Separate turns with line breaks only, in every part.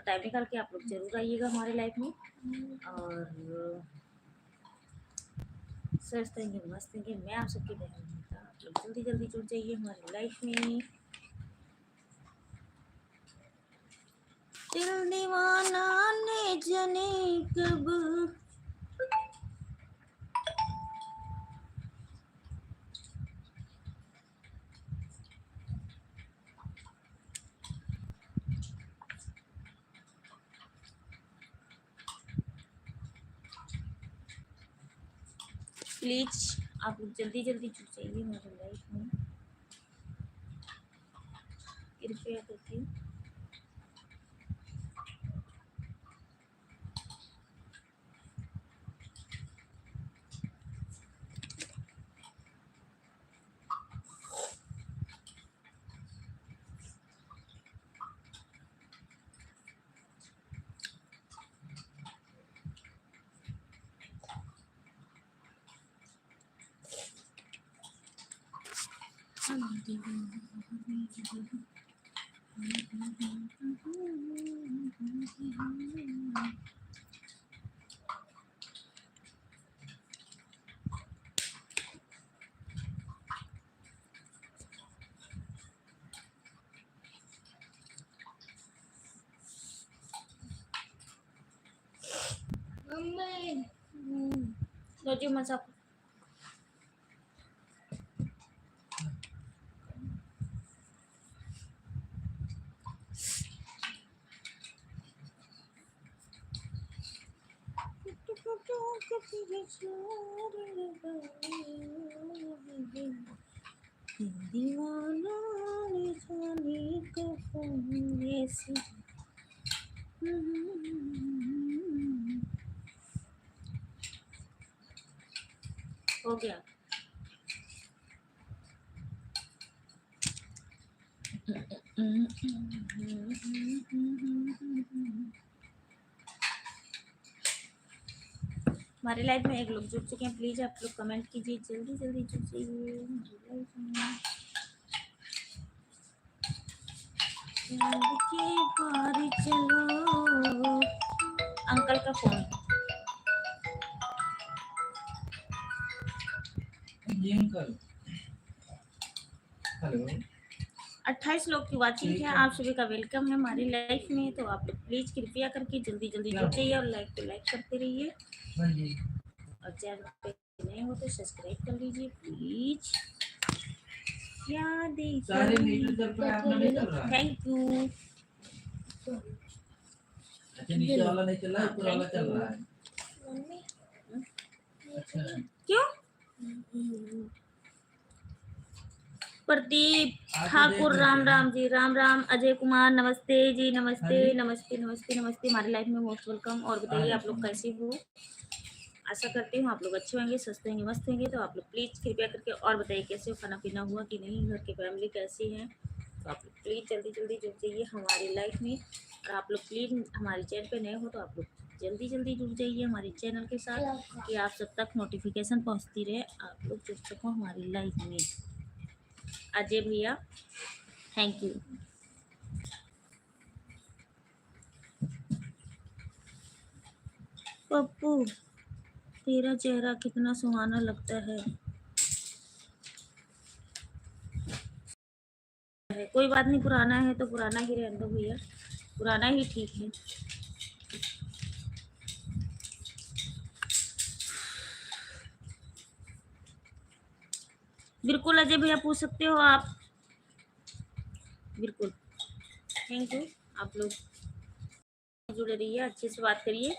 Time निकाल के आप लोग ज़रूर आइएगा हमारे लाइफ में, और स्वस्थ रहेंगे, मस्त रहेंगे। मैं आप सबकी बहन हूँ, आप लोग जल्दी जल्दी जुड़ जाइए हमारी लाइफ में। दिल दीवाना ने जाने कब, प्लीज आप लोग जल्दी जल्दी जुड़ जाइए हमारी लाइफ में, कृपया करके। रोजी मजा दीवाना जाने कब ऐसी। हो गया। हमारे लाइफ में एक लोग जुड़ चुके हैं, प्लीज आप लोग कमेंट कीजिए, जल्दी जल्दी जुड़ जाइए हमारी लाइफ में। के पार चलो, अंकल का फोन। जी अंकल, हेलो। 28 लोग की वाचिंग है, आप सभी का वेलकम है हमारी लाइफ में। तो आप लोग प्लीज कृपया करके जल्दी जल्दी जुड़ जाइए और लाइक पे लाइक करते रहिए, और चैनल पे नए हो तो सब्सक्राइब कर लीजिए प्लीज। Thank you. अच्छा नीचे वाला नहीं चल रहा है, ऊपर वाला चल रहा है। अच्छा क्यों? प्रदीप ठाकुर, राम राम जी, राम राम। अजय कुमार नमस्ते जी, नमस्ते नमस्ते नमस्ते नमस्ते। हमारे लाइफ में मोस्ट वेलकम। और बताइए आप लोग कैसे हो? आशा करती हूँ आप लोग अच्छे होंगे, स्वस्थ होंगे, मस्त होंगे। तो आप लोग प्लीज कृपया करके और बताइए कैसे हो, खाना पीना हुआ कि नहीं, घर की फैमिली कैसी है। तो आप लोग प्लीज जल्दी जल्दी जुड़ जाइए हमारी लाइफ में। और आप लोग प्लीज हमारे चैनल पे नए हो तो आप लोग जल्दी जल्दी जुड़ जाइए हमारे चैनल के साथ, कि आप सब तक नोटिफिकेशन पहुँचती रहे, आप लोग जुड़ सको हमारी लाइफ में। अजय भैया थैंक यू। पप्पू तेरा चेहरा कितना सुहाना लगता है। कोई बात नहीं, पुराना है तो पुराना ही रहने दो भैया, पुराना ही ठीक है। बिल्कुल अजय भैया पूछ सकते हो आप, बिल्कुल। Thank you. आप लोग जुड़े रहिए, अच्छे से बात करिए।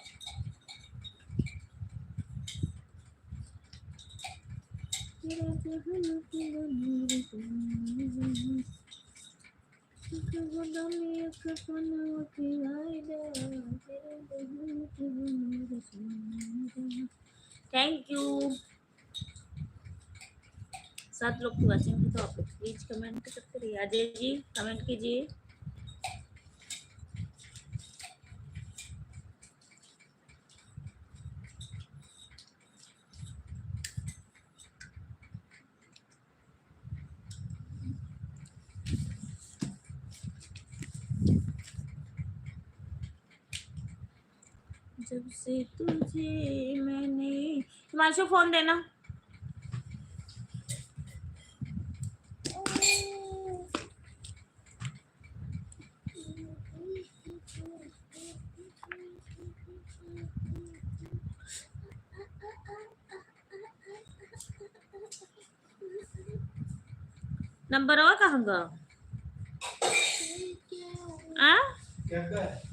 Thank you. 7 लोग की वाचिंग थी, तो आप लोग प्लीज कमेंट करते रहिए। अजय जी कमेंट कीजिए। जब से तुझे मैंने। हिमांशु फोन देना। नंबर हुआ कहाँ का?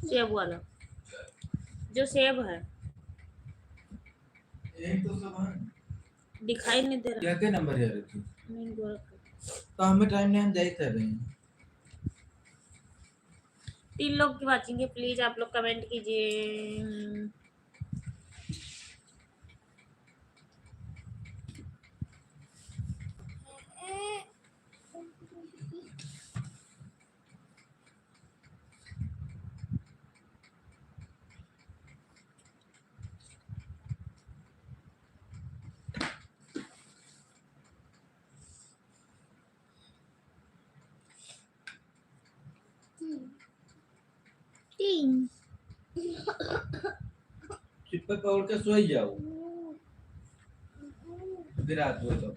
सेब वाला जो सेब है
एक तो सब है
दिखाई नहीं दे रहा।
क्या क्या नंबर है रखी
नहीं गोरख
तो हमें टाइम नहीं हम जाए कर रहे हैं
3 लोग की वाचिंग है, प्लीज आप लोग कमेंट कीजिए। तीन
चिप्पे पकड़ के सो ही जाओ फिर रात हो तो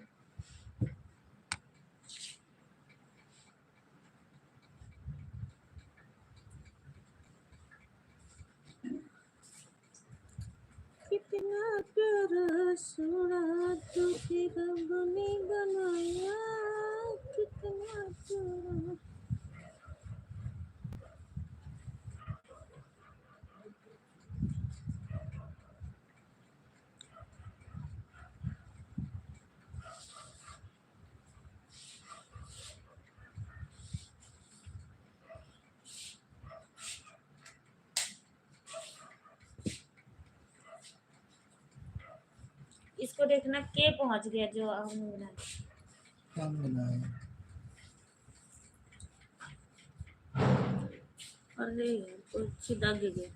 कितना प्यारा सोना तुझे रब ने बनाया, कितना प्यारा। इसको देखना के पहुंच गया जो हम बनाए।
काम बनाया
अरे यार कुछ दाग गया।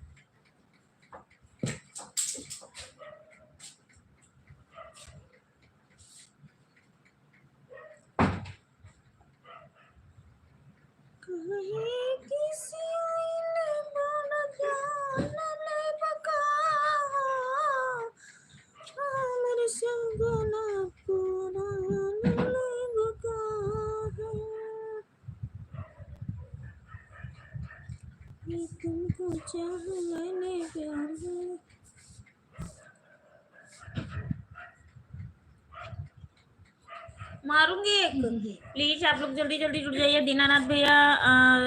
कहीं किसी ने बड़ा जान ले बका, मेरे सगना पूरा ले बका है। ये तुमको चाह मैंने प्यार है। मारूंगी एक। प्लीज आप लोग जल्दी जल्दी जुड़ जाइए। दीनानाथ भैया,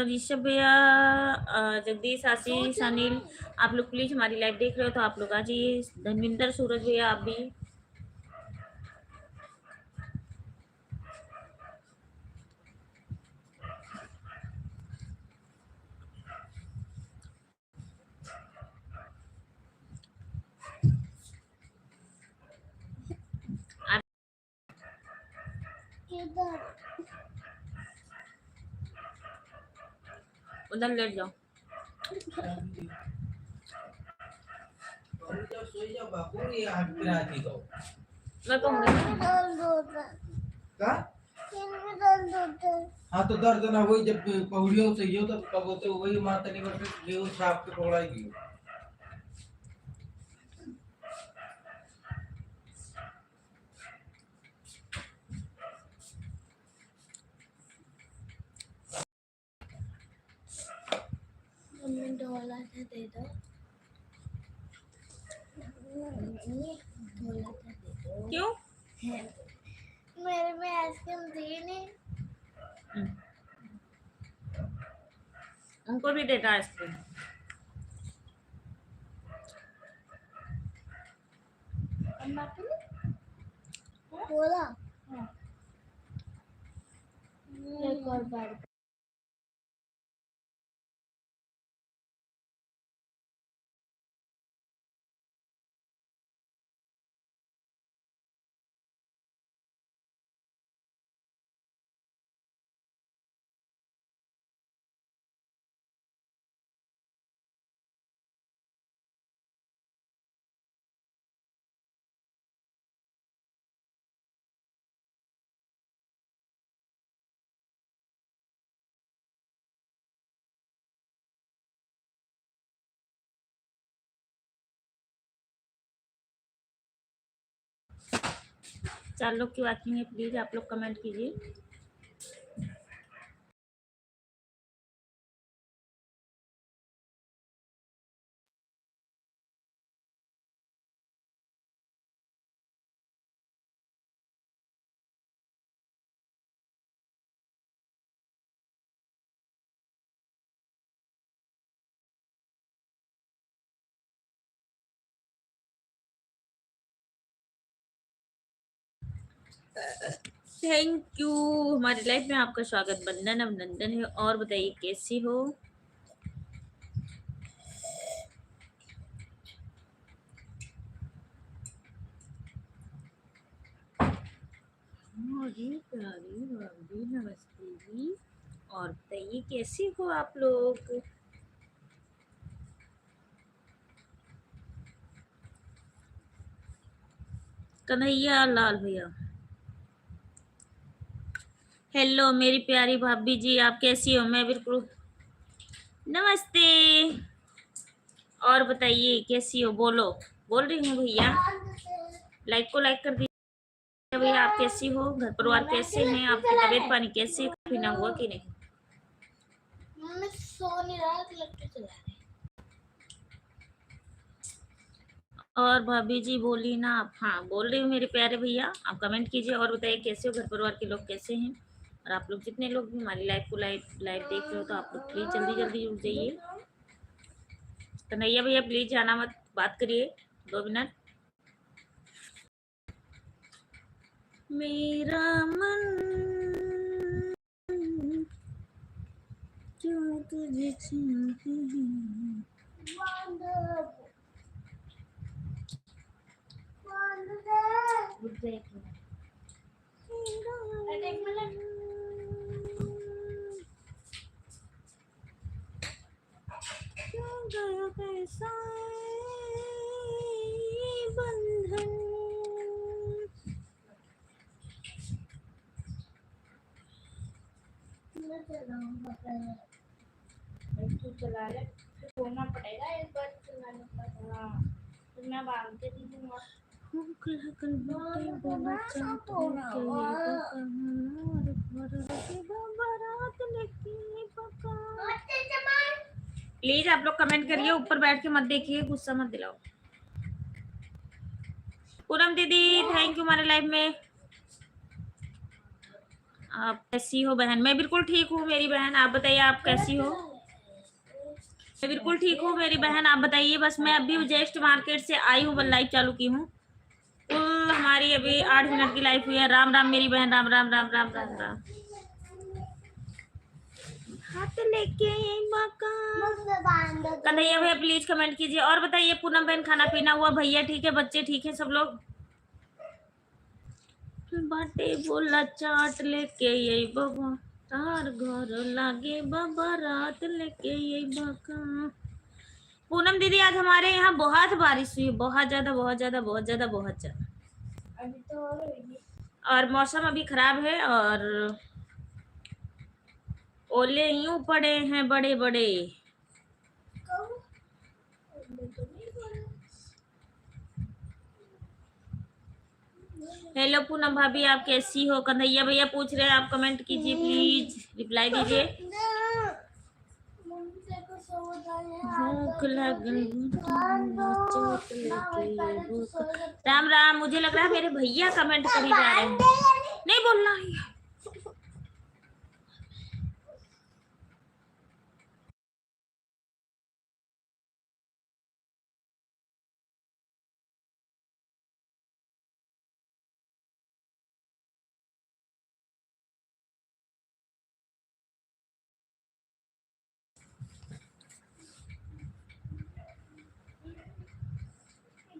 ऋषभ भैया, जगदीश, आशीष, अनिल, आप लोग प्लीज हमारी लाइव देख रहे हो तो आप लोग आ जाइए। धर्मिंदर, सूरज भैया आप भी। उधर लेट जाओ।
सो ही जाओ बाबू ये हाथ पे रात दो
मैं कहूँगी
का हाँ तो दर्द ना वही जब पौड़ियों से यो तो कब होते वही माता नहीं करते ये छाप के पकड़ाएगी
$1 दे दो। क्यों?
मेरे में आइसक्रीम दी नहीं।
उनको भी देता आइसक्रीम।
बोला एक और बार
4 लोग की बाकी है, प्लीज आप लोग कमेंट कीजिए। Thank you. हमारी लाइफ में आपका स्वागत, बंधन अभिनंदन है। और बताइए कैसी हो? जी प्यारी भाभी, नमस्ते जी। और बताइए कैसे हो आप लोग? कन्हैया लाल भैया, हेलो मेरी प्यारी भाभी जी, आप कैसी हो? मैं बिल्कुल नमस्ते। और बताइए कैसी हो? बोलो। बोल रही हूँ भैया, लाइक को लाइक कर दीजिए। भैया आप कैसी हो? घर परिवार कैसे हैं? आपकी तबीयत पानी कैसी है? पीना हुआ कि नहीं?
मैं सो नहीं रहा, लैपटॉप चला रही।
और भाभी जी बोली ना आप? हाँ बोल रही हूँ मेरे प्यारे भैया, आप कमेंट कीजिए और बताइए कैसे हो, घर परिवार के लोग कैसे हैं। और आप लोग जितने लोग भी हमारी लाइव को लाइव देख रहे हो तो आप लोग प्लीज जल्दी जल्दी जुड़ जाइए। कन्हैया भैया प्लीज जाना मत, बात करिए 2 मिनट। मेरा मन क्यों तुझे चाहते हैं। रुक जा एक मिनट। क्यों गया कैसा ये बंधन।
तू चला ले, सोना पड़ेगा एक बार चलाने पर। हाँ, तो मैं बांध के दी दूंगा।
भूख लगल बाटे बोला चाट लेके ये पका और घर लगे बारात लेके पका। प्लीज आप लोग कमेंट करिए, ऊपर बैठ के मत देखिए, गुस्सा मत दिलाओ। पूनम दीदी थैंक यू हमारे लाइव में। आप कैसी हो बहन? मैं बिल्कुल ठीक हूँ मेरी बहन, आप बताइए आप कैसी हो? मैं बिल्कुल ठीक हूँ मेरी बहन, आप बताइए। बस मैं अभी जस्ट मार्केट से आई हूँ, लाइव चालू की हूँ। हमारी अभी 8 मिनट की लाइफ हुई है। राम राम मेरी बहन, राम राम राम राम राम राम। हाथ लेके कन्हैया भैया प्लीज कमेंट कीजिए और बताइए। पूनम बहन खाना पीना हुआ? भैया ठीक है, बच्चे ठीक है, सब लोग? बाटे बोला चाट लेके यही बाबा तार घर लागे बाबा रात लेके यही बाका। पूनम दीदी आज हमारे यहाँ बहुत बारिश हुई, बहुत ज्यादा बहुत ज्यादा बहुत ज्यादा बहुत ज्यादा।
अभी तो
और मौसम अभी खराब है और ओले यूं पड़े हैं बड़े बड़े। हेलो पूनम भाभी आप कैसी हो? कन्हैया भैया पूछ रहे हैं, आप कमेंट कीजिए प्लीज, रिप्लाई दीजिए। भूख लगल राम राम। मुझे लग रहा है मेरे भैया कमेंट करी जा रहे हैं, नहीं बोलना है।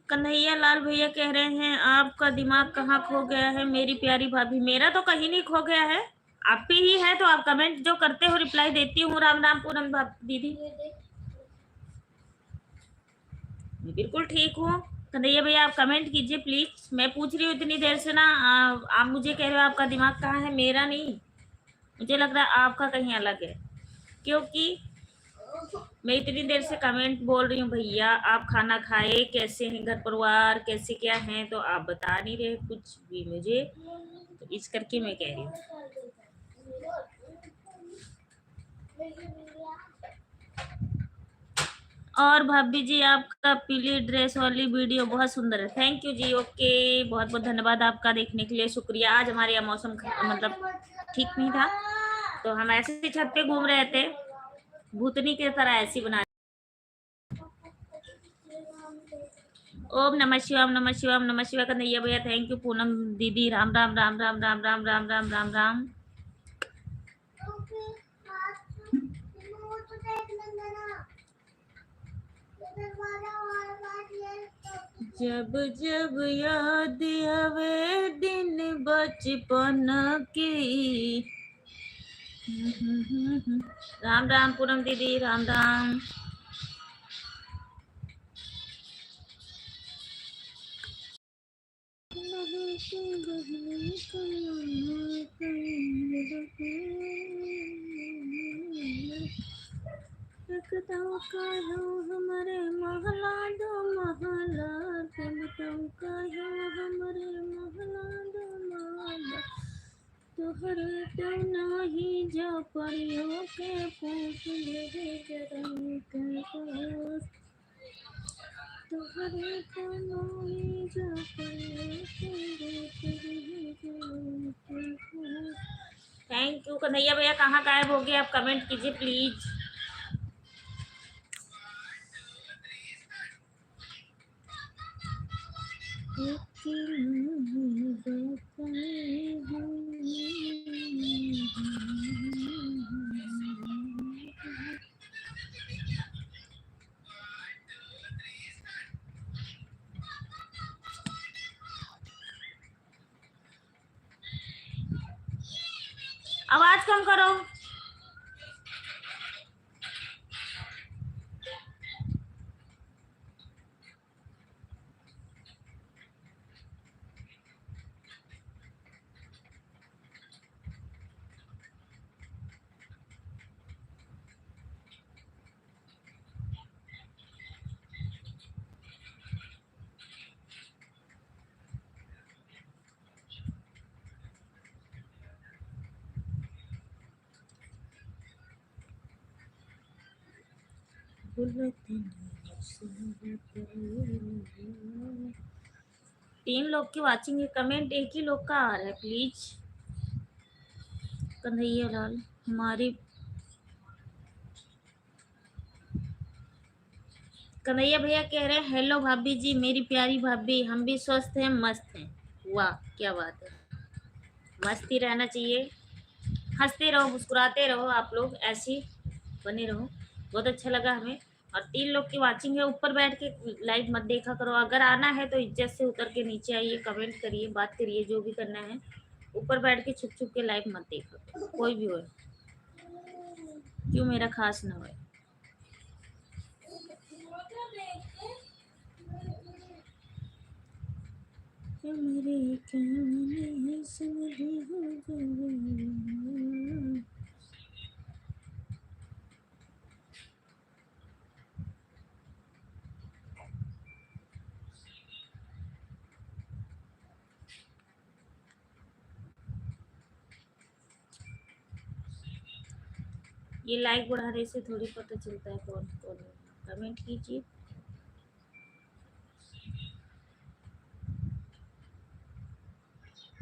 कन्हैया लाल भैया कह रहे हैं आपका दिमाग कहाँ खो गया है मेरी प्यारी भाभी? मेरा तो कहीं नहीं खो गया है, आप पे ही है। तो आप कमेंट जो करते हो रिप्लाई देती हूँ। राम राम पूनम दीदी, मैं बिल्कुल ठीक हूँ। कन्हैया भैया आप कमेंट कीजिए प्लीज। मैं पूछ रही हूँ इतनी देर से ना, आप मुझे कह रहे हो आपका दिमाग कहाँ है, मेरा नहीं। मुझे लग रहा है आपका कहीं अलग है, क्योंकि मैं इतनी देर से कमेंट बोल रही हूँ भैया आप खाना खाए, कैसे हैं घर परिवार, कैसे क्या हैं, तो आप बता नहीं रहे कुछ भी मुझे, तो इस करके मैं कह रही हूँ। और भाभी जी आपका पीली ड्रेस वाली वीडियो बहुत सुंदर है, थैंक यू जी। ओके, बहुत बहुत धन्यवाद आपका देखने के लिए, शुक्रिया। आज हमारे यहाँ मौसम मतलब ठीक नहीं था, तो हम ऐसे ही छत पे घूम रहे थे, भूतनी की तरह ऐसी बना। ओम नमः शिवाय, ओम नमः शिवाय, ओम नमः शिवाय। कन्हैया भैया थैंक यू। पूनम दीदी राम राम राम राम राम राम राम राम राम राम। जब जब याद आवे दिन बचपन की। राम राम पूनम दीदी, राम राम। हमारे महला दो महला, हमारे महला दो महला, तोहरे तो नाही जा परियों के पूछ ले जरम के पास, तोहरे तो नाही जा परियों के जरम के पास। थैंक यू कन्हैया भैया, कहाँ गायब हो गए आप, कमेंट कीजिए प्लीज। आवाज कम करो। तीन लोग की वाचिंग है, कमेंट एक ही लोग का आ रहा है प्लीज। कन्हैया लाल हमारी, कन्हैया भैया कह रहे हैं हेलो भाभी जी, मेरी प्यारी भाभी, हम भी स्वस्थ हैं मस्त हैं। वाह क्या बात है, मस्ती रहना चाहिए, हंसते रहो मुस्कुराते रहो, आप लोग ऐसे बने रहो, बहुत अच्छा लगा हमें। और तीन लोग की वाचिंग है, ऊपर बैठ के लाइव मत देखा करो, अगर आना है तो इज्जत से उतर के नीचे आइए, कमेंट करिए, बात करिए, जो भी करना है। ऊपर बैठ के छुप छुप के लाइव मत देखा करो, कोई भी हो, क्यों मेरा खास ना हो। मेरे कहने समझी हो गए। ये लाइक बढ़ाने से थोड़ी पता चलता है कौन कौन है। कमेंट कीजिए।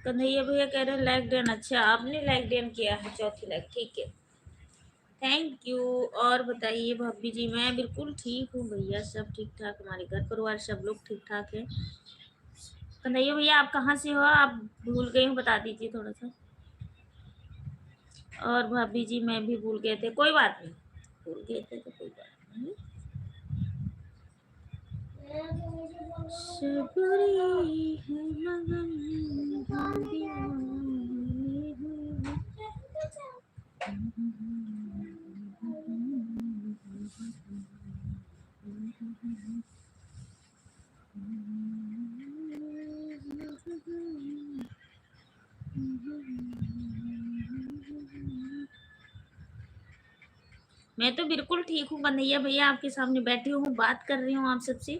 कन्हैया भैया कह रहे हैं लाइक डन, अच्छा आपने लाइक डन किया है, चौथी लाइक, ठीक है, थैंक यू। और बताइए भाभी जी, मैं बिल्कुल ठीक हूँ भैया, सब ठीक ठाक, हमारे घर परिवार सब लोग ठीक ठाक है। कन्हैया भैया आप कहाँ से हो, आप भूल गए हो, बता दीजिए थोड़ा सा। और भाभी जी मैं भी भूल गए थे, कोई बात नहीं, भूल गए थे तो कोई बात नहीं। सबरी है मगन हम दीवाने हुए। मैं तो बिल्कुल ठीक हूँ कन्हैया भैया, आपके सामने बैठी हूँ, बात कर रही हूँ आप सबसे।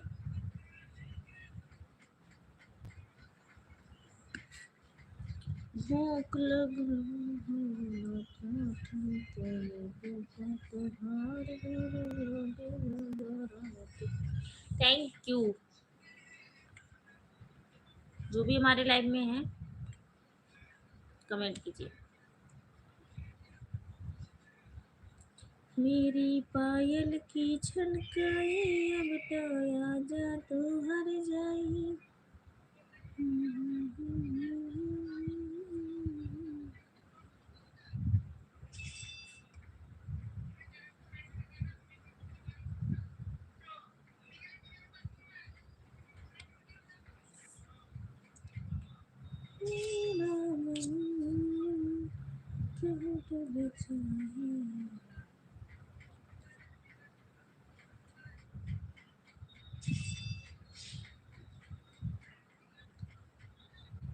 भूख लग थैंक यू जो भी हमारे लाइव में है, कमेंट कीजिए। मेरी पायल की छनकाए अब तो आजा तू हर जाई। मेरा मन क्यों तुझे चाहिए।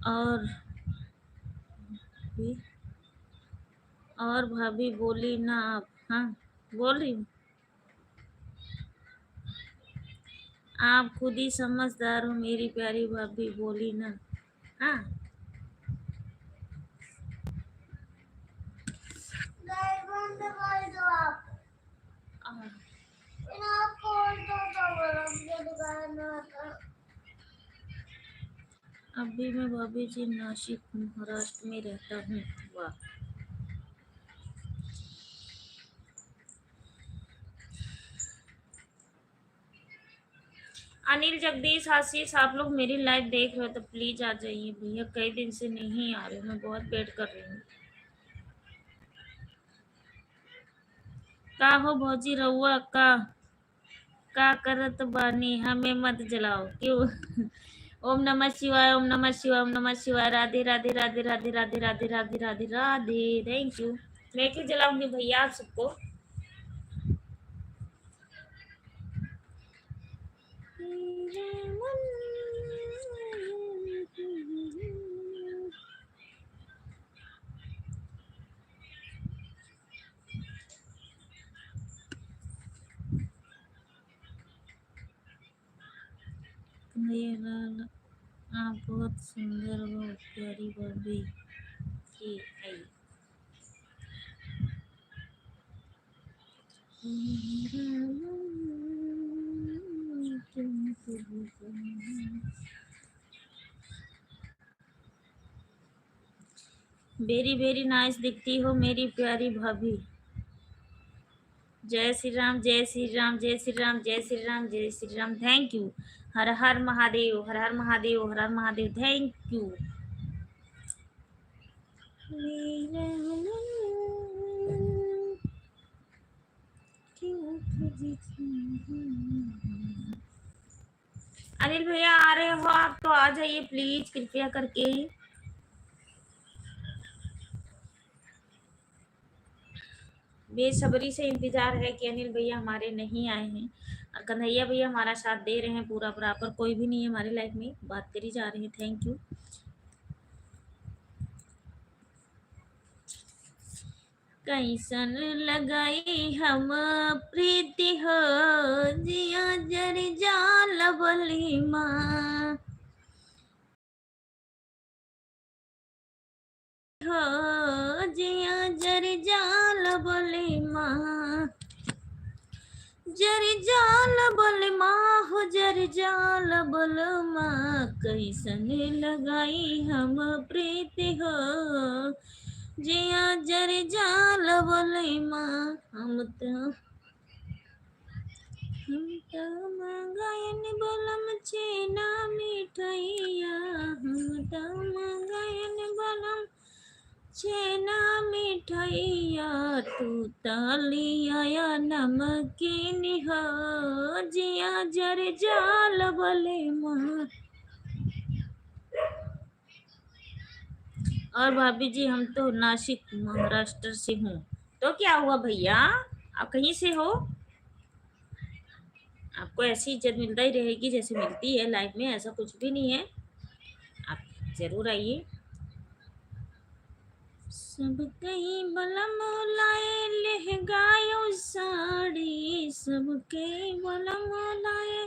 और भी और भाभी बोली ना आप। हाँ बोल रही हूँ, आप खुद ही समझदार हो मेरी प्यारी भाभी, बोली ना। हाँ
गाइस बंद कर दो आप।
और
आप खोल दो तो बोलो मुझे दुकान में आता।
अभी मैं भाभी जी नासिक महाराष्ट्र में रहता हूँ। वाह, अनिल जगदीश आशीष, आप लोग मेरी लाइव देख रहे हो तो प्लीज आ जाइए भैया, कई दिन से नहीं आ रहे, मैं बहुत वेट कर रही हूँ। का हो भौजी रउआ का करत बानी, हमें मत जलाओ क्यों। ओम नमः शिवाय, ओम नमः शिवाय, ओम नमः शिवाय। राधे राधे राधे राधे राधे राधे राधे राधे राधे। Thank you. मैं क्यों जलाऊंगी भैया आप सबको। आप बहुत सुंदर हो प्यारी भाभी की आई। वेरी वेरी नाइस दिखती हो मेरी प्यारी भाभी। जय श्री राम, जय श्री राम, जय श्री राम, जय श्री राम, जय Shri Ram. Thank you. Her her Mahadev, her her Mahadev, her her Mahadev. Thank you. Anil भैया आ रहे हो आप तो आ जाइए प्लीज कृपया करके। बेसब्री से इंतजार है कि अनिल भैया हमारे नहीं आए हैं, और कन्हैया भैया हमारा साथ दे रहे हैं पूरा बराबर, कोई भी नहीं है हमारे लाइफ में, बात करी जा रही है। Thank you. कैसन लगाई हम प्रीति हो, जिया जर जाल बली माँ हो, जिया जर जाल बली माँ। जर जाल बल माँ हो, जर जाल बल माँ। कैसन लगाई हम प्रीति हो, जिया जर जाल बल माँ। हम तो मंगायन बलम छेना मिठैया, हम तो मंगायन बलम छेना मिठैया। तू तालिया नमकीन हो, जिया जर जाल बले माँ। और भाभी जी हम तो नासिक महाराष्ट्र से हूँ। तो क्या हुआ भैया, आप कहीं से हो, आपको ऐसी इज्जत मिलता ही रहेगी जैसे मिलती है लाइफ में, ऐसा कुछ भी नहीं है। आप जरूर आइए। सब कई बलम लाए लहंगायो साड़ी, सब कई बलम लाए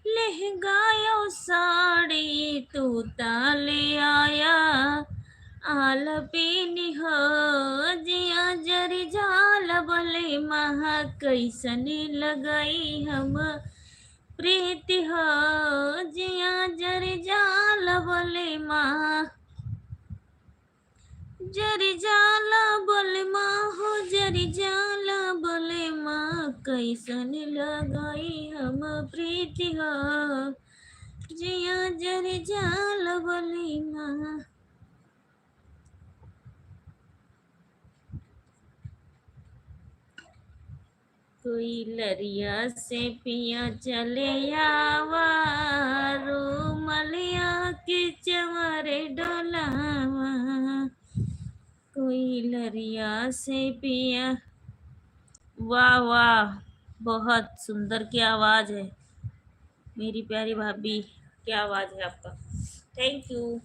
लहंगायो साड़ी, तू ताले आया आलपीनी हो जिया जरी जाल बले महा कैसन लगाई हम प्रीति हो जिया जरी जाल बले महा जरी जाला बोले माँ हो जरी जाला बोले माँ कैसन लगाई हम प्रीति हो जिया जरी जाला बोले माँ। कोई लरिया से पिया चले आवा रोमलिया के चवरे डोलावा, कोई लरिया से पिया। वाह वाह, बहुत सुंदर की आवाज़ है मेरी प्यारी भाभी, क्या आवाज़ है आपका, थैंक यू।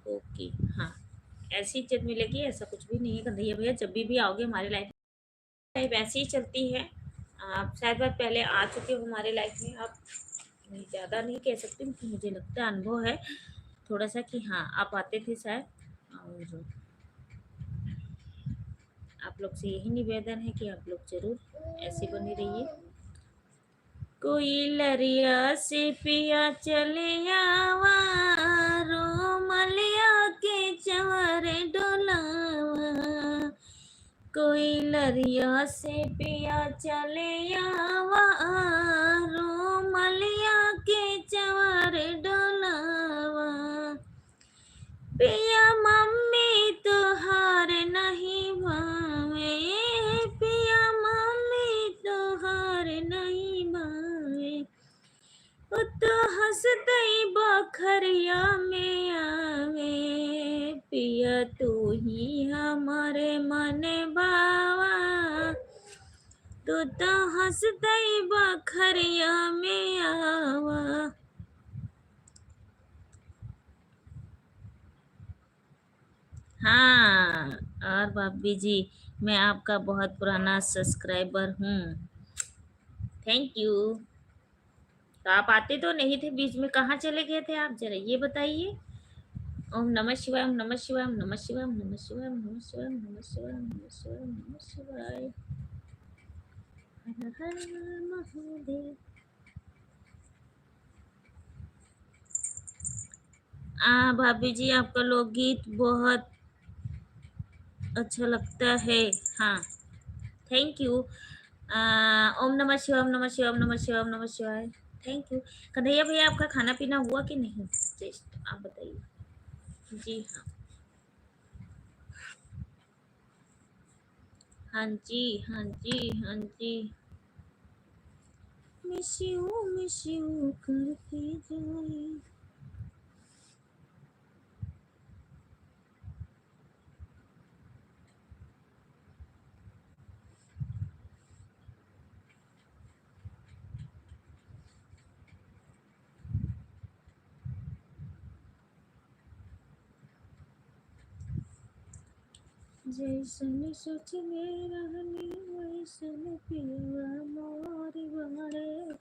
ओके हाँ, ऐसी इज्जत मिलेगी, ऐसा कुछ भी नहीं है कन्हैया भैया, जब भी आओगे हमारे लाइफ ऐसी ही चलती है। आप शायद बात पहले आ चुके हो हमारे लाइफ में, आप ज़्यादा नहीं कह सकती, मुझे लगता है अनुभव है थोड़ा सा कि हाँ आप आते थे शायद। और आप लोग से यही निवेदन है कि आप लोग जरूर ऐसे बने रहिए। कोई लरिया से पिया चले आवा रोमलिया के चवरे डोलावा, कोई लरिया से पिया चले आवा रोमलिया के चवरे डोलावा, पिया मम्मी तुहार नहीं भावे, पिया मम्मी तुहार नहीं भावे, तो हंसतई बखरिया में आवे, पिया तू ही हमारे मन बावा, तो हंसतई बखरिया में आवा। हाँ, और भाभी जी मैं आपका बहुत पुराना सब्सक्राइबर हूँ, थैंक यू। तो आप आते तो नहीं थे, बीच में कहाँ चले गए थे आप, जरा ये बताइए। ओम नमः शिवाय, ओम नमः शिवाय, ओम नमः शिवाय, ओम नमः शिवाय, ओम नमः शिवाय, ओम नमः शिवाय, ओम नमः शिवाय, ओम नमः शिवाय, हर हर महादेव। भाभी जी आपका लोकगीत बहुत अच्छा लगता है, हाँ थैंक यू। ओम नमः शिवाय, ओम नमः शिवाय, ओम नमः शिवाय, ओम नमः शिवाय, थैंक यू। कन्हैया भैया आपका खाना पीना हुआ कि नहीं, जस्ट आप बताइए। जी हाँ, हाँ जी हाँ जी हाँ जी, मिस यू करके जाए। जैसन सोचले रहनी वैसन पियवा मोर बारे,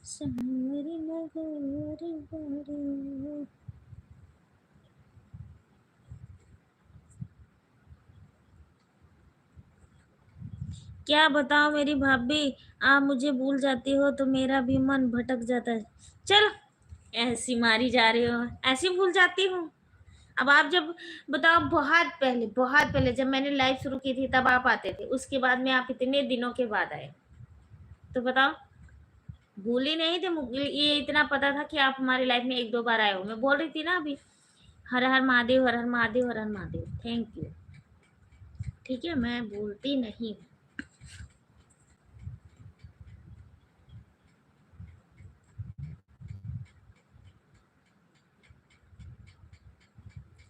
संवर नगर बारे। क्या बताओ मेरी भाभी, आप मुझे भूल जाती हो तो मेरा भी मन भटक जाता है। चल ऐसी मारी जा रही हो, ऐसी भूल जाती हूँ। अब आप जब बताओ, बहुत पहले जब मैंने लाइव शुरू की थी तब आप आते थे, उसके बाद में आप इतने दिनों के बाद आए, तो बताओ भूल ही नहीं थे। ये इतना पता था कि आप हमारी लाइफ में एक दो बार आए हो, मैं बोल रही थी ना अभी, हर हर महादेव, हर हर महादेव, हर हर महादेव, थैंक यू। ठीक है, मैं भूलती नहीं हूँ।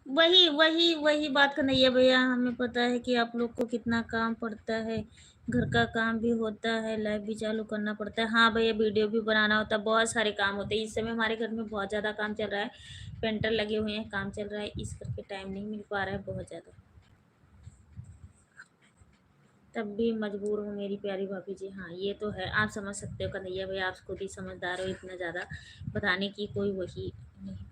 वही वही वही बात कन्हैया भैया, हमें पता है कि आप लोग को कितना काम पड़ता है, घर का काम भी होता है, लाइव भी चालू करना पड़ता है। हाँ भैया, वीडियो भी बनाना होता है, बहुत सारे काम होते हैं। इस समय हमारे घर में बहुत ज़्यादा काम चल रहा है, पेंटर लगे हुए हैं, काम चल रहा है, इस करके टाइम नहीं मिल पा रहा है बहुत ज़्यादा। तब भी मजबूर हूँ मेरी प्यारी भाभी जी। हाँ ये तो है, आप समझ सकते हो कन्हैया भैया, आप खुद ही समझदार हो, इतना ज़्यादा बताने की कोई वही नहीं।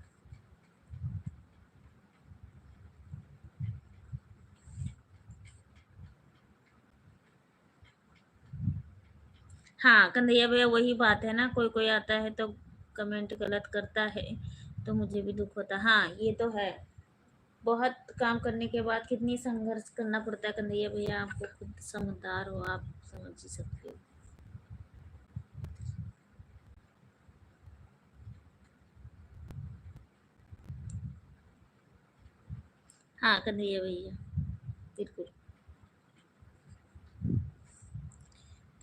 हाँ कन्हैया भैया, वही बात है ना, कोई कोई आता है तो कमेंट गलत करता है, तो मुझे भी दुख होता है। हाँ ये तो है, बहुत काम करने के बाद कितनी संघर्ष करना पड़ता है कन्हैया भैया, आपको खुद समझदार हो, आप समझ ही सकते हो। हाँ कन्हैया भैया, बिल्कुल,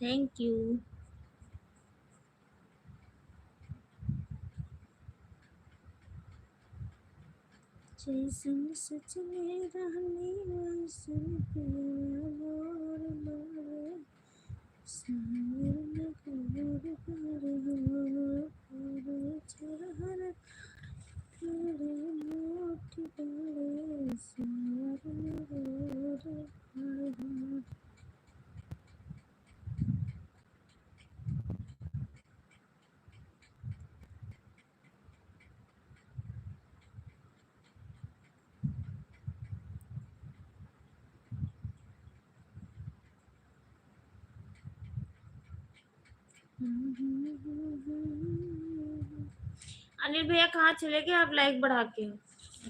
थैंक यू। जैसन सच में रहने वैसन प्यार और मारे, सावर में घोर कर हो, पूरे चेहरे तेरे मोठ डाले, सावर में घोर कर हो। अनिल भैया कहाँ चले गए आप लाइक बढ़ा के?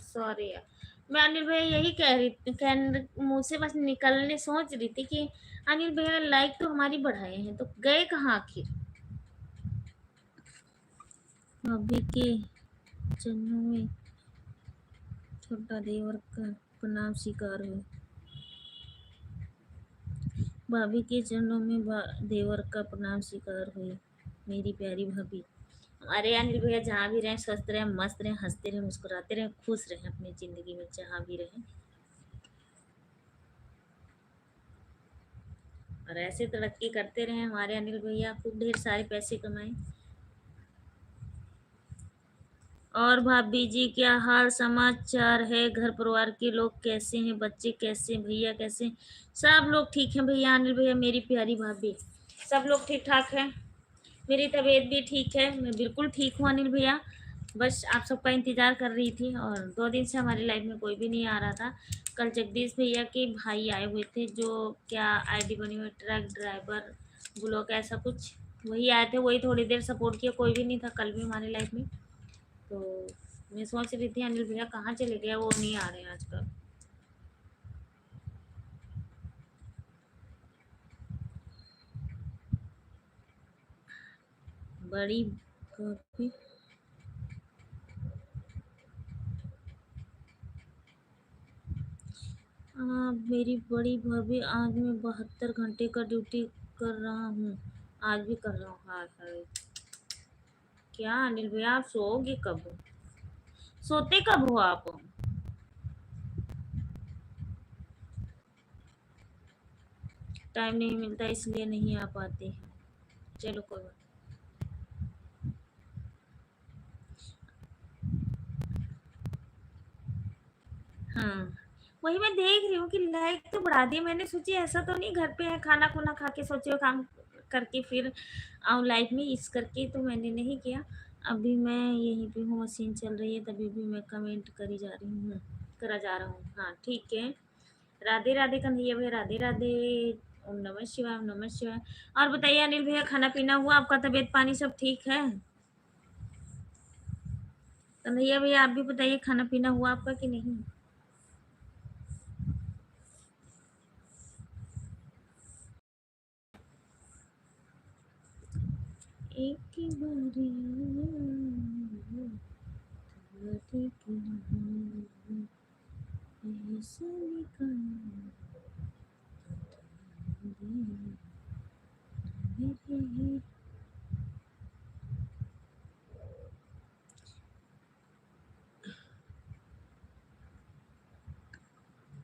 सॉरी यार, मैं अनिल भैया यही कह रही मुंह से बस निकलने सोच रही थी कि अनिल भैया लाइक तो हमारी बढ़ाए हैं, तो गए कहाँ आखिर? भाभी के चरणों में छोटा देवर का प्रणाम स्वीकार हुए। भाभी के चरणों में देवर का प्रणाम स्वीकार हुए, मेरी प्यारी भाभी। अरे अनिल भैया जहाँ भी रहें स्वस्थ रहें, मस्त रहें, हंसते रहें, मुस्कुराते रहें, खुश रहें अपनी ज़िंदगी में जहाँ भी रहें, और ऐसे तरक्की करते रहें हमारे अनिल भैया, खूब ढेर सारे पैसे कमाएं। और भाभी जी क्या हाल समाचार है? घर परिवार के लोग कैसे हैं? बच्चे कैसे हैं? भैया कैसे हैं? सब लोग ठीक हैं भैया, अनिल भैया, मेरी प्यारी भाभी, सब लोग ठीक ठाक हैं। मेरी तबीयत भी ठीक है, मैं बिल्कुल ठीक हूँ अनिल भैया। बस आप सबका इंतज़ार कर रही थी, और 2 दिन से हमारी लाइफ में कोई भी नहीं आ रहा था। कल जगदीश भैया के भाई आए हुए थे, जो क्या आईडी बनी हुई, ट्रक ड्राइवर ब्लॉक ऐसा कुछ, वही आए थे, वही थोड़ी देर सपोर्ट किया, कोई भी नहीं था कल भी हमारी लाइफ में। तो मैं सोच रही थी अनिल भैया कहाँ चले गए, वो नहीं आ रहे हैं आजकल। बड़ी भाभी, मेरी बड़ी भाभी, आज मैं 72 घंटे का ड्यूटी कर रहा हूँ, आज भी कर रहा हूँ। हाँ हाँ, क्या अनिल भैया आप सोओगे कब? सोते कब हो आप? टाइम नहीं मिलता इसलिए नहीं आ पाते हैं। चलो कोई बात। हाँ वही मैं देख रही हूँ कि लाइक तो बढ़ा दी मैंने, सोची ऐसा तो नहीं घर पे है खाना खुना खा के सोचे काम करके फिर आऊँ लाइफ में, इस करके तो मैंने नहीं किया। अभी मैं यहीं पे हूँ, मशीन चल रही है, तभी भी मैं कमेंट करी जा रही हूँ, करा जा रहा हूँ। हाँ ठीक है, राधे राधे कन्हैया भैया, राधे राधे, ओम नमः शिवाय, ओम नमः शिवाय। और बताइए अनिल भैया, खाना पीना हुआ आपका? तबीयत पानी सब ठीक है? कन्हैया भैया आप भी बताइए, खाना पीना हुआ आपका कि नहीं? एक बारी राधे की नाम, ऐसा निकाल मेरे।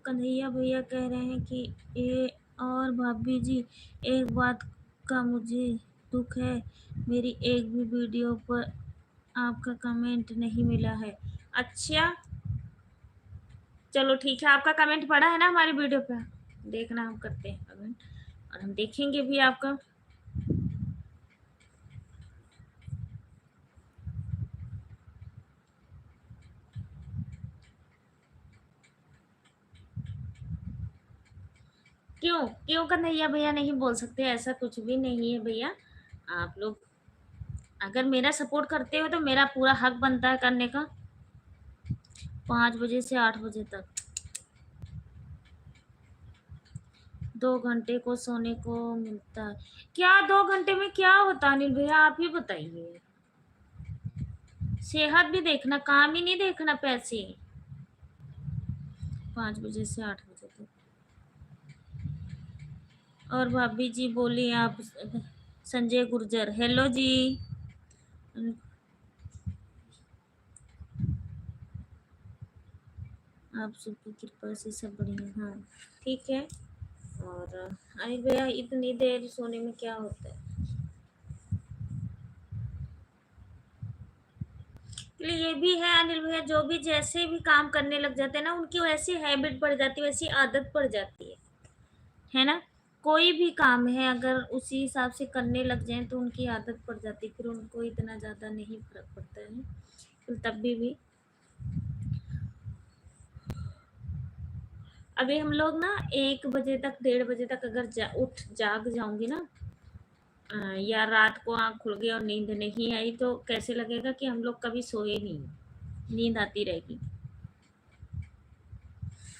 कन्हैया भैया कह रहे हैं कि ये और और भाभी जी, एक बात का मुझे दुख है, मेरी एक भी वीडियो पर आपका कमेंट नहीं मिला है। अच्छा, चलो ठीक है, आपका कमेंट पड़ा है ना हमारी वीडियो पे, देखना हम करते हैं कमेंट और हम देखेंगे भी आपका। क्यों क्यों कन्हैया भैया नहीं बोल सकते? ऐसा कुछ भी नहीं है भैया। आप लोग अगर मेरा सपोर्ट करते हो तो मेरा पूरा हक बनता है करने का। 5 बजे से 8 बजे तक 2 घंटे को सोने को मिलता है। क्या 2 घंटे में क्या होता है अनिल भैया, आप ही बताइए। सेहत भी देखना, काम ही नहीं देखना, पैसे। 5 बजे से 8 बजे तक। और भाभी जी बोली आप। संजय गुर्जर, हेलो जी। आप सबकी कृपा से सब बढ़िया। हाँ ठीक है। और अनिल भैया इतनी देर सोने में क्या होता है? इसलिए ये भी है अनिल भैया, जो भी जैसे भी काम करने लग जाते हैं ना, उनकी वैसी हैबिट पड़ जाती है, वैसी आदत पड़ जाती है ना। कोई भी काम है अगर उसी हिसाब से करने लग जाए तो उनकी आदत पड़ जाती है, फिर उनको इतना ज़्यादा नहीं फर्क पड़ता है। तो तब भी अभी हम लोग ना 1 बजे तक 1:30 बजे तक अगर जाग जाऊंगी ना, या रात को आँख खुल गई और नींद नहीं आई तो कैसे लगेगा कि हम लोग कभी सोए नहीं, नींद आती रहेगी।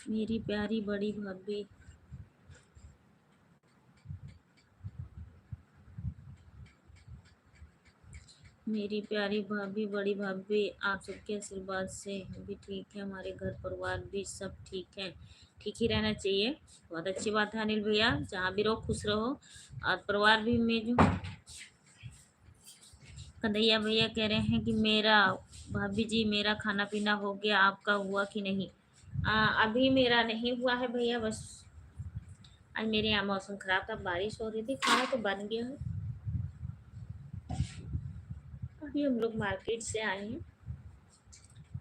मेरी प्यारी बड़ी भाभी, मेरी प्यारी भाभी, बड़ी भाभी, आप सबके आशीर्वाद से हम भी ठीक है, हमारे घर परिवार भी सब ठीक है। ठीक ही रहना चाहिए, बहुत अच्छी बात है अनिल भैया। जहाँ भी रहो खुश रहो, और परिवार भी में जो कन्हैया भैया कह रहे हैं कि मेरा, भाभी जी मेरा खाना पीना हो गया, आपका हुआ कि नहीं? अभी मेरा नहीं हुआ है भैया, बस आज मेरे यहाँ मौसम खराब था, बारिश हो रही थी, खाना तो बन गया है। अभी हम लोग मार्केट से आए हैं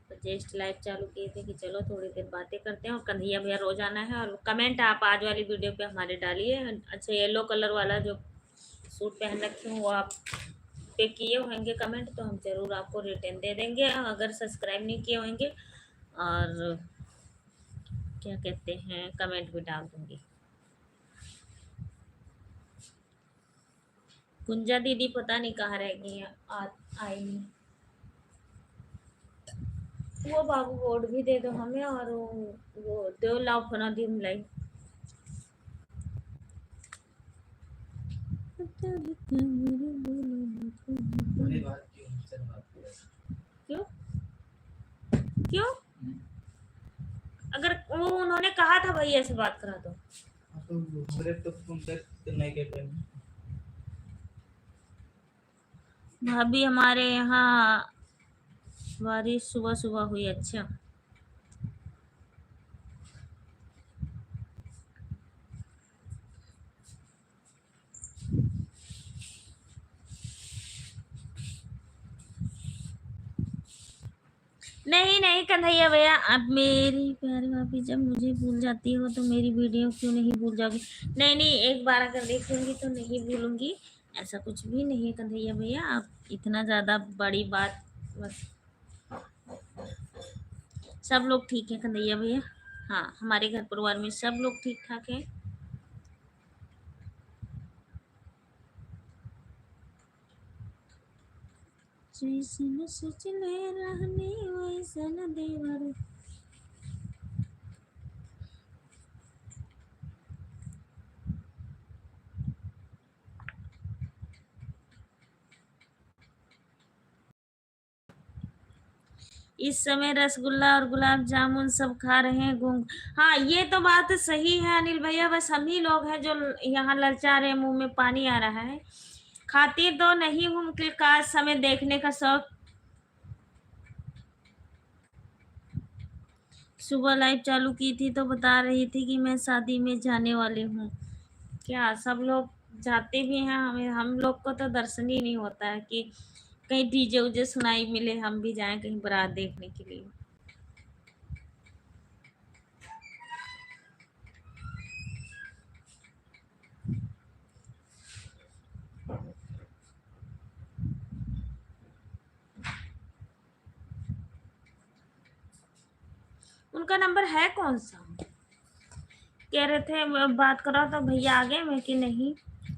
तो जस्ट लाइव चालू किए थे कि चलो थोड़ी देर बातें करते हैं। और कन्हैया भैया रोज आना है, और कमेंट आप आज वाली वीडियो पे हमारे डालिए। अच्छा, येलो कलर वाला जो सूट पहन रखे हूँ वो आप पे किए होंगे कमेंट तो हम ज़रूर आपको रिटर्न दे देंगे, अगर सब्सक्राइब नहीं किए होंगे। और क्या कहते हैं, कमेंट भी डाल दूंगी। कुंजा दीदी पता नहीं कहाँ रह गई हैं, आई नहीं। वो बाबू बोर्ड भी दे दो हमें, और वो दो लाओ फना दी लाई।
बड़ी बात क्यों हमसे बात कर?
क्यों क्यों? अगर वो उन्होंने कहा था भैया से बात करा दो।
तो हमरे तो कांटेक्ट नहीं कर रहे हैं।
भाभी हमारे यहाँ बारिश सुबह सुबह हुई। अच्छा, नहीं नहीं कन्हैया भैया, आप मेरी प्यारी भाभी जब मुझे भूल जाती हो तो मेरी वीडियो क्यों नहीं भूल जाओगी? नहीं नहीं, एक बार अगर देख लूंगी तो नहीं भूलूंगी, ऐसा कुछ भी नहीं है कन्हैया भैया। आप इतना ज़्यादा बड़ी बात, बस सब लोग ठीक है कन्हैया भैया। हाँ, हमारे घर परिवार में सब लोग ठीक ठाक हैं। जैसन सोचले रहनी वैसन देवर। इस समय रसगुल्ला और गुलाब जामुन सब खा रहे हैं घूम। हाँ, ये तो बात सही है अनिल भैया, बस हम ही लोग हैं जो यहाँ ललचा रहे हैं, मुंह में पानी आ रहा है। खाती तो नहीं हूँ, मुझे काश समय देखने का शौक। सुबह लाइव चालू की थी तो बता रही थी कि मैं शादी में जाने वाली हूँ। क्या सब लोग जाते भी हैं, हमें हम लोग को तो दर्शन ही नहीं होता है कि कहीं डीजे उजे सुनाई मिले हम भी जाएं कहीं बारात देखने के लिए। उनका नंबर है कौन सा? कह रहे थे बात करो तो भैया आ गए मैं कि नहीं।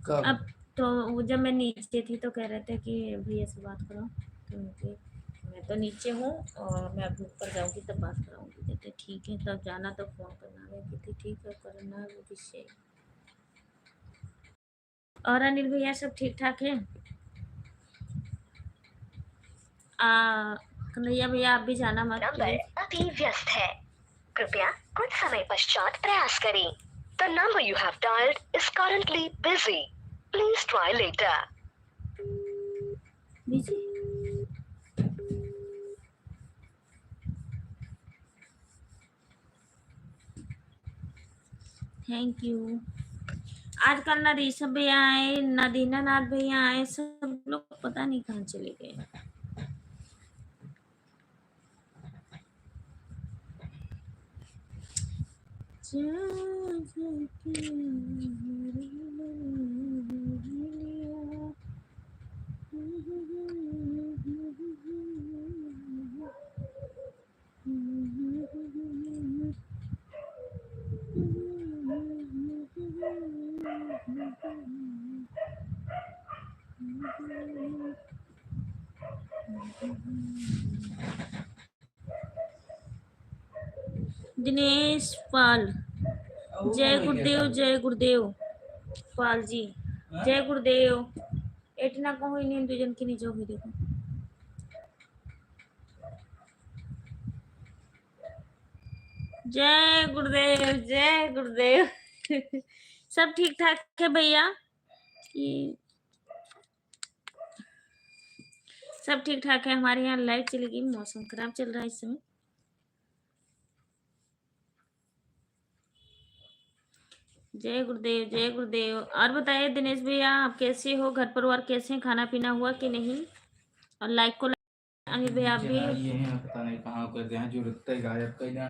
कब?
अब तो जब मैं नीचे थी तो कह रहे थे कि भैया से बात करो, तो उनके मैं तो नीचे हूँ और मैं अब ऊपर जाऊंगी तब बात कराऊंगी। कहते ठीक है तब जाना तो फोन करना। मैं कहती ठीक है करना वो विषय। और अनिल भैया सब ठीक ठाक है? कन्हैया भैया आप भी जाना मत
नंबर
प्लीज।
अति व्यस्त है, कृपया कुछ समय पश्चात प्रयास करें। The number you have dialed is currently busy. Please try later.
Busy. Thank you. आजकल ना ऋषभ भैया आए ना दीनानाथ भैया आए, सब लोग पता नहीं कहाँ चले गए। दिनेश पाल, जय गुरुदेव जय गुरुदेव। पाल जी जय गुरुदेव। एटना को हुई नहीं दुजन की नीचे हुई देखो। जय गुरुदेव जय गुरुदेव। सब ठीक ठाक है भैया? ये सब ठीक ठाक है। हमारे यहाँ लाइट चली गई, मौसम खराब चल रहा है इस समय। जय गुरुदेव जय गुरुदेव। और बताइए दिनेश भैया आप कैसे हो, घर परिवार कैसे हैं, खाना पीना हुआ कि नहीं? और लाइक को अनिल भैया आप भी।
ये हैं पता नहीं कहाँ कर गए हैं, जो रुकते ही गायब कर जाए।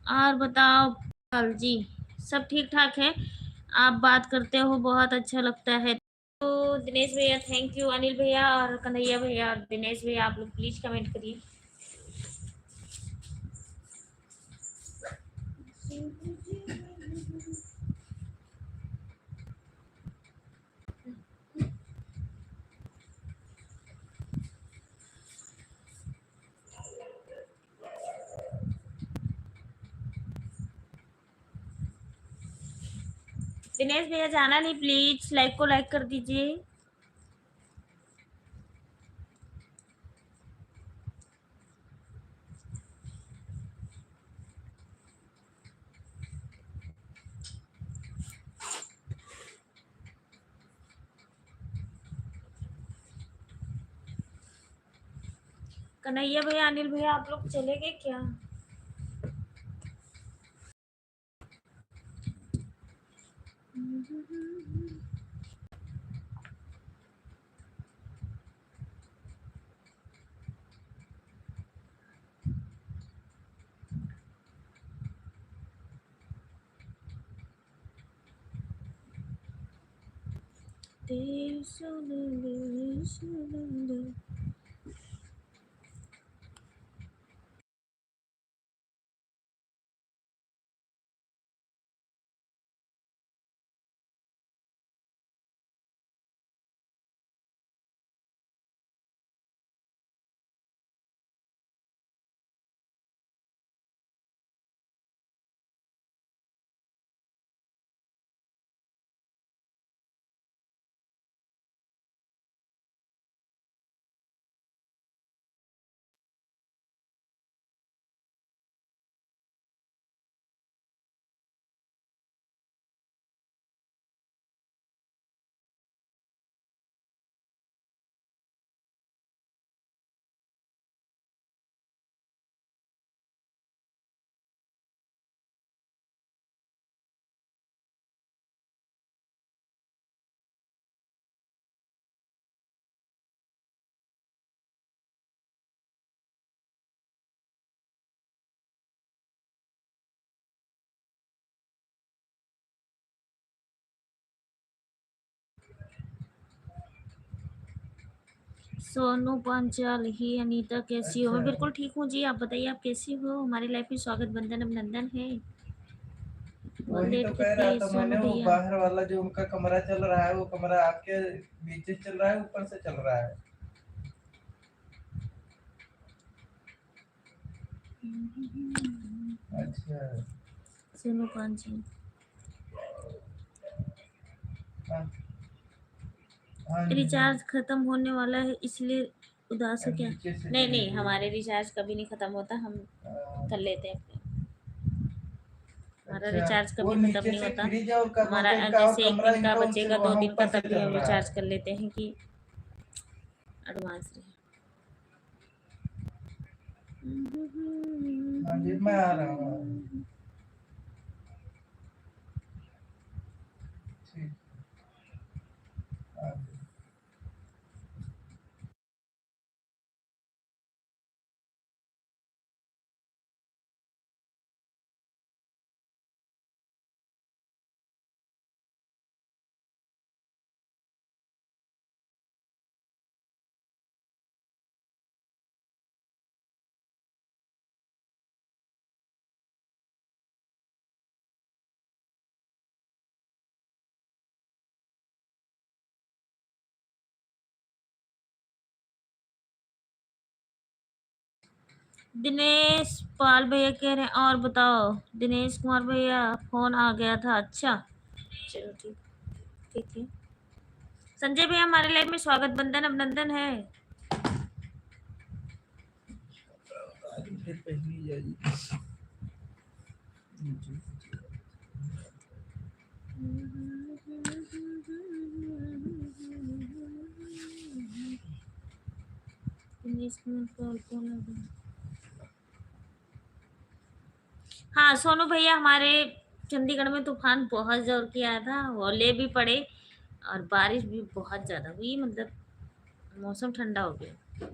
और बताओ पाल जी, सब ठीक ठाक है? आप बात करते हो बहुत अच्छा लगता है। तो दिनेश भैया थैंक यू, अनिल भैया और कन्हैया भैया और दिनेश भैया आप लोग प्लीज कमेंट करिए। दिनेश भैया जाना नहीं प्लीज, लाइक को लाइक कर दीजिए। कन्हैया भैया अनिल भैया आप लोग चले गए क्या? तेरे सुन ले, सुन ले। सोनू पांचाल ही अनीता कैसी हो? मैं
अच्छा।
बिल्कुल ठीक हूँ जी, आप बताइए आप कैसी हो? हमारी लाइफ में स्वागत बंधन अभिनंदन है। बहुत
वही तो
लेट
कह रहा
कितनी
था
सोनू
मैंने, वो
भैया।
बाहर वाला जो उनका कमरा चल रहा है, वो कमरा आपके नीचे चल रहा है, ऊपर से चल रहा है। अच्छा।
सोनू पांचाल
हाँ। हाँ जी।
रिचार्ज खत्म होने वाला है इसलिए उदास है
अब
क्या?
नीचे से
नहीं नहीं,
चलेंगे।
हमारे रिचार्ज कभी नहीं खत्म होता, हम कर लेते हैं अपने। हमारा
अच्छा।
रिचार्ज
वो
कभी खत्म
नीचे
नहीं
से
होता।
फ्रिज और क्या
हमारा
बोलते हैं, इनका और
जैसे एक
कमरा
दिन का
इनका उनसे
बचेगा, दो
वहाँ
दिन का,
ऊपर से
तभी
चल
हम
रहा है।
रिचार्ज कर लेते हैं कि एडवांस रहे।
हाँ जी, मैं आ रहा हूँ। ठीक। हाँ जी।
दिनेश पाल भैया कह रहे हैं और बताओ। दिनेश कुमार भैया फोन आ गया था, अच्छा चलो ठीक, ठीक है। संजय भैया हमारे लाइफ में स्वागत बंधन अभिनंदन है।
फिर पहली जाएगी।
दिनेश कुमार पाल कौन है? हाँ सोनू भैया, हमारे चंडीगढ़ में तूफान बहुत जोर की आया था, ओले भी पड़े और बारिश भी बहुत ज्यादा हुई, मतलब मौसम ठंडा हो गया।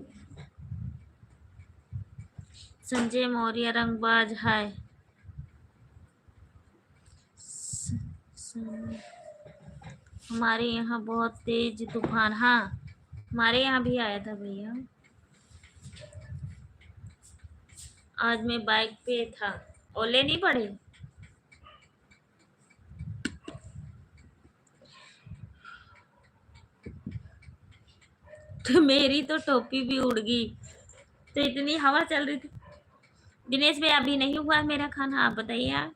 संजय मौर्य रंगबाज हाय। हमारे यहाँ बहुत तेज तूफान, हाँ हमारे यहाँ भी आया था भैया। आज मैं बाइक पे था। ओले नहीं पड़े? तो मेरी तो टोपी भी उड़ गई, तो इतनी हवा चल रही थी। दिनेश भाई अभी नहीं हुआ है मेरा खाना, आप बताइए आप।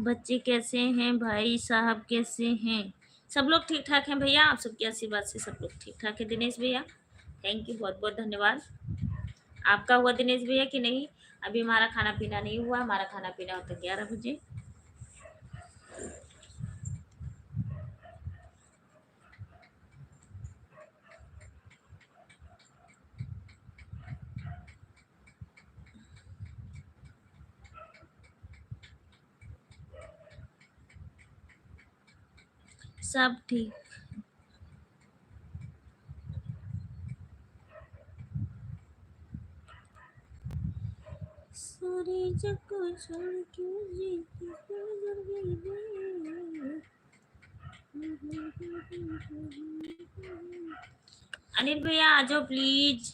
बच्चे कैसे हैं, भाई साहब कैसे हैं? सब लोग ठीक ठाक हैं भैया, आप सबके आशीर्वाद से सब लोग ठीक ठाक है। दिनेश भैया थैंक यू, बहुत बहुत धन्यवाद। आपका हुआ दिनेश भैया कि नहीं? अभी हमारा खाना पीना नहीं हुआ, हमारा खाना पीना होता 11 बजे। सब ठीक। सॉरी जग को छोड़ के जीती गुजर गई रे। अनिल भैया आ जाओ प्लीज।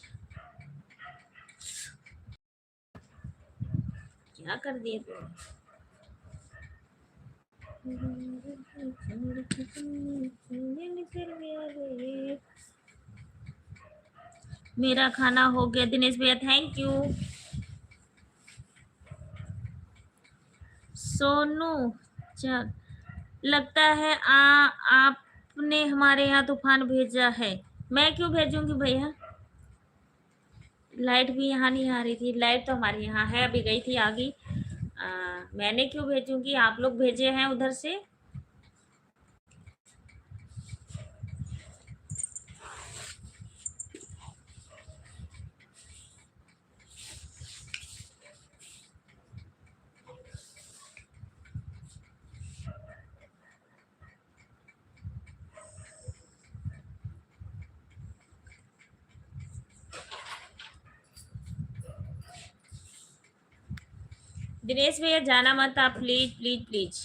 क्या कर दिए तुम? मेरा खाना हो गया दिनेश भैया, थैंक यू। सोनू चल, लगता है आपने हमारे यहाँ तूफान भेजा है। मैं क्यों भेजूंगी भैया? लाइट भी यहाँ नहीं आ रही थी। लाइट तो हमारे यहाँ है, अभी गई थी, आ गई। मैंने क्यों भेजूंगी? आप लोग भेजे हैं उधर से। दिनेश भैया जाना मत आप, प्लीज प्लीज प्लीज।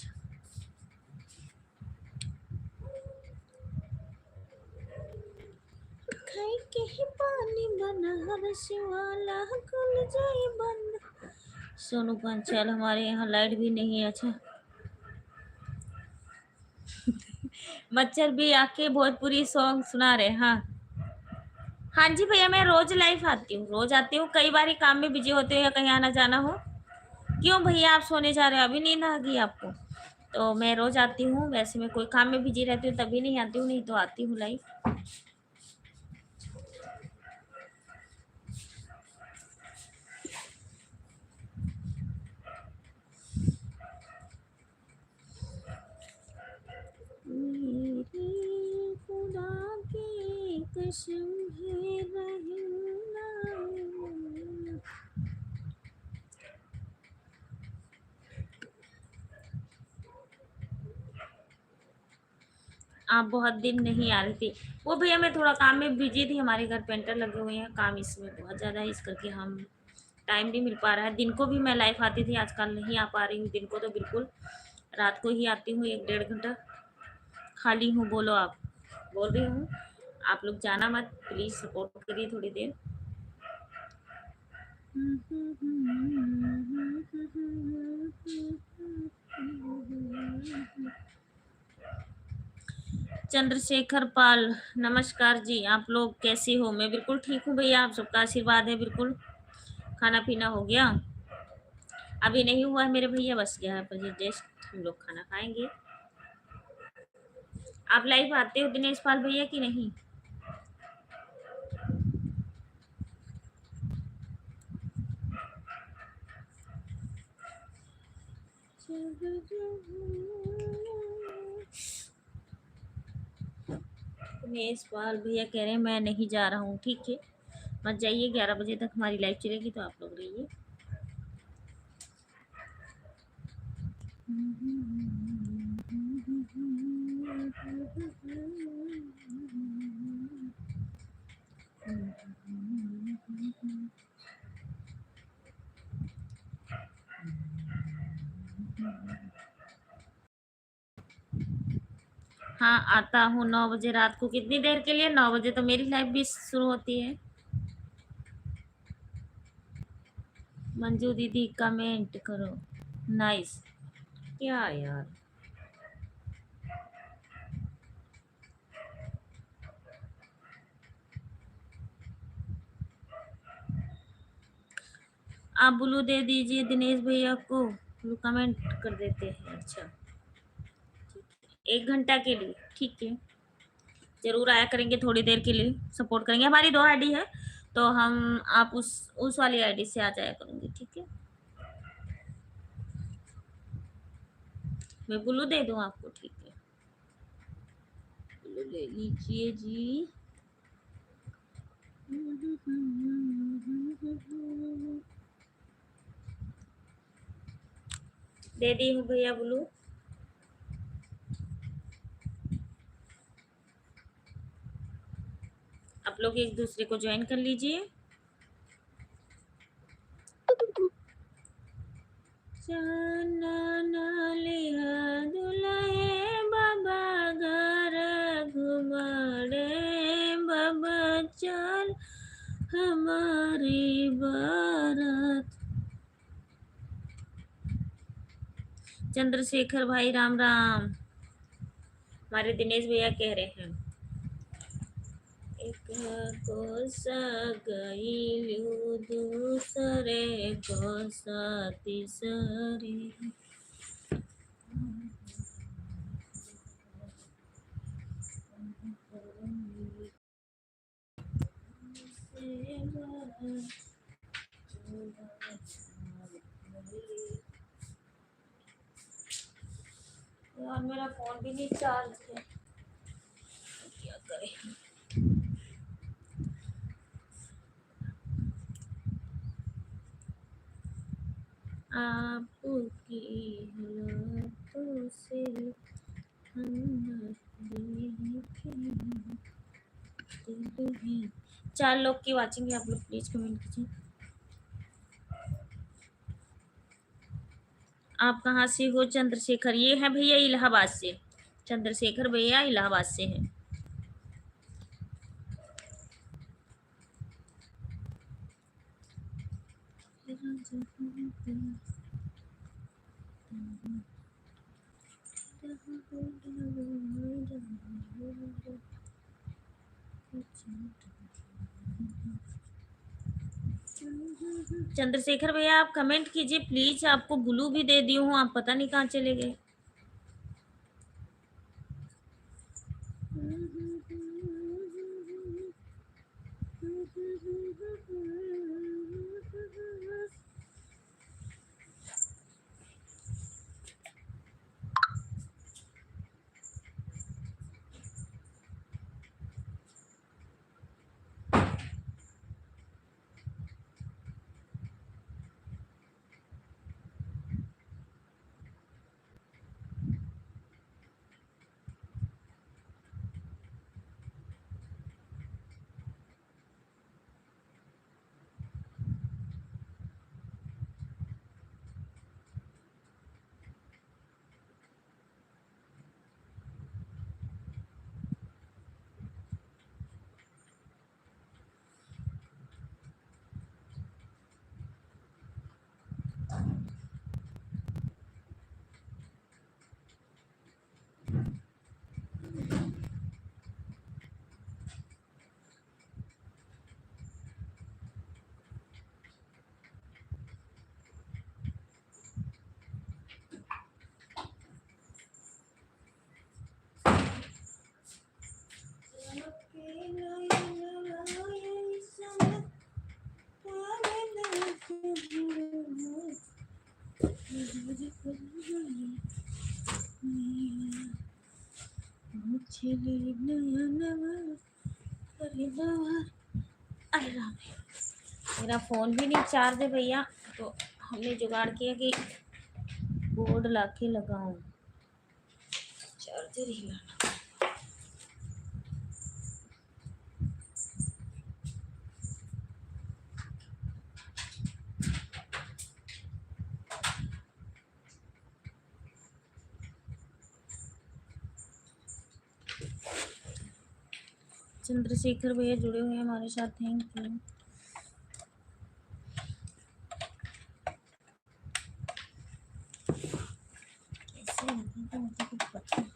खाई के ही पानी बना हरस वाला खुल जाए बंद। सोनू पंचाल, हमारे यहाँ लाइट भी नहीं है। अच्छा मच्छर भी आके भोजपुरी सॉन्ग सुना रहे। हाँ हाँ जी भैया, मैं रोज लाइव आती हूँ, रोज आती हूँ। कई बार काम में बिजी होते हो या कहीं आना जाना हो। क्यों भैया आप सोने जा रहे हो? अभी नींद आ गई आपको? तो मैं रोज आती हूँ। वैसे मैं कोई काम में बिजी रहती हूँ तभी नहीं आती हूँ, नहीं तो आती हूँ लाइव। मेरी खुदा की कसम है रहना। आप बहुत दिन नहीं आ रही थी। वो भैया मैं थोड़ा काम में बिजी थी, हमारे घर पेंटर लगे हुए हैं, काम इसमें बहुत ज़्यादा है, इस करके हम टाइम नहीं मिल पा रहा है। दिन को भी मैं लाइव आती थी, आजकल नहीं आ पा रही हूँ दिन को, तो बिल्कुल रात को ही आती हूँ, 1-1.5 घंटा खाली हूँ। बोलो आप, बोल रही हूँ आप लोग जाना मत, प्लीज़ सपोर्ट करिए थोड़ी देर। चंद्रशेखर पाल, नमस्कार जी। आप लोग कैसे हो? मैं बिल्कुल ठीक हूँ भैया, आप सबका आशीर्वाद है। बिल्कुल खाना पीना हो गया? अभी नहीं हुआ है मेरे भैया, बस गया है पर जस्ट हम लोग खाना खाएंगे। आप लाइव आते हो दिनेश पाल भैया कि नहीं? दिनेश पाल भैया कह रहे हैं मैं नहीं जा रहा हूँ। ठीक है मत जाइए, 11 बजे तक हमारी लाइव चलेगी तो आप लोग रहिए। हाँ आता हूँ 9 बजे रात को। कितनी देर के लिए? 9 बजे तो मेरी लाइव भी शुरू होती है। मंजू दीदी कमेंट करो, नाइस। क्या यार, आप ब्लू दे दीजिए दिनेश भैया को, ब्लू कमेंट कर देते हैं। अच्छा 1 घंटा के लिए, ठीक है जरूर आया करेंगे, थोड़ी देर के लिए सपोर्ट करेंगे। हमारी 2 आईडी है तो हम आप उस वाली आईडी से आ जाया करूँगी, ठीक है। मैं ब्लू दे दूँ आपको? ठीक है ब्लू ले लीजिए जी। दे दी हूँ भैया ब्लू। आप लोग एक दूसरे को ज्वाइन कर लीजिए। चानना लिहा दुल्हे बाबा घर घुमड़े बाबा चल हमारी बारात। चंद्रशेखर भाई राम राम। हमारे दिनेश भैया कह रहे हैं एक को सगैलू दूसरे को तीसरी। यार मेरा फोन भी नहीं चार्ज है, क्या करें। आपकी हालातों से हम देखें। 4 लोग की वाचिंग है, आप लोग प्लीज कमेंट कीजिए। आप कहाँ से हो चंद्रशेखर? ये है भैया इलाहाबाद से, चंद्रशेखर भैया इलाहाबाद से हैं। चंद्रशेखर भैया आप कमेंट कीजिए प्लीज, आपको ब्लू भी दे दी हूँ, आप पता नहीं कहाँ चले गए। मेरा फोन भी नहीं चार्ज है भैया, तो हमने जुगाड़ किया कि बोर्ड लाके लगाऊं, चार्जर ही लाना। चंद्रशेखर भैया जुड़े हुए हैं हमारे साथ, थैंक यू। कैसे लगेगा मुझे कुछ पता नहीं।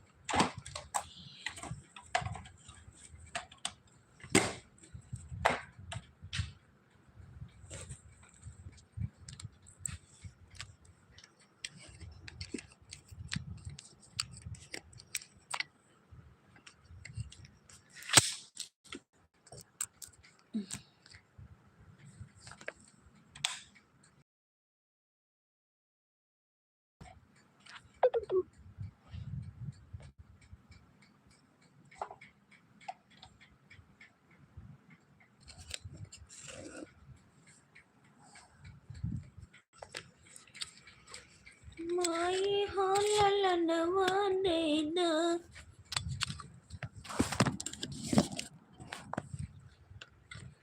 माई हो ललनवा देना,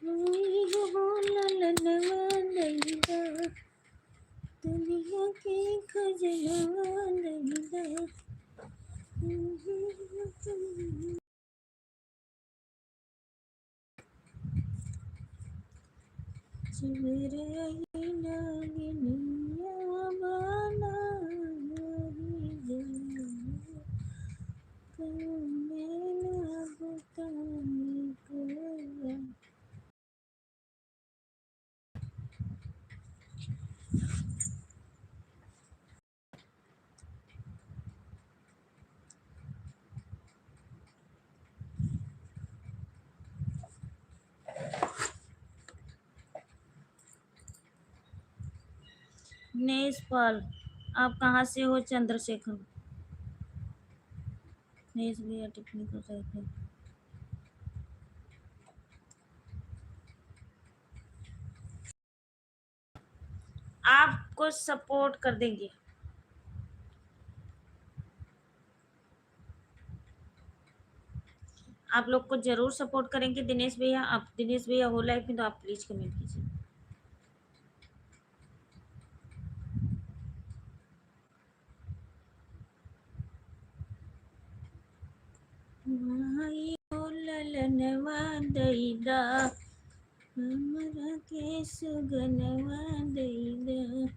माई हो ललनवा देना, दुनिया नेसपाल, आप कहाँ से हो? चंद्रशेखर। नेस भैया टिप्पणी कर रहे थे। आपको सपोर्ट कर देंगे। आप लोग को जरूर सपोर्ट करेंगे दिनेश भैया। आप दिनेश भैया हो लाइव में तो आप प्लीज कमेंट कीजिए। माई हो ललनवा दैदा, हमरा के सुगनवा दैदा।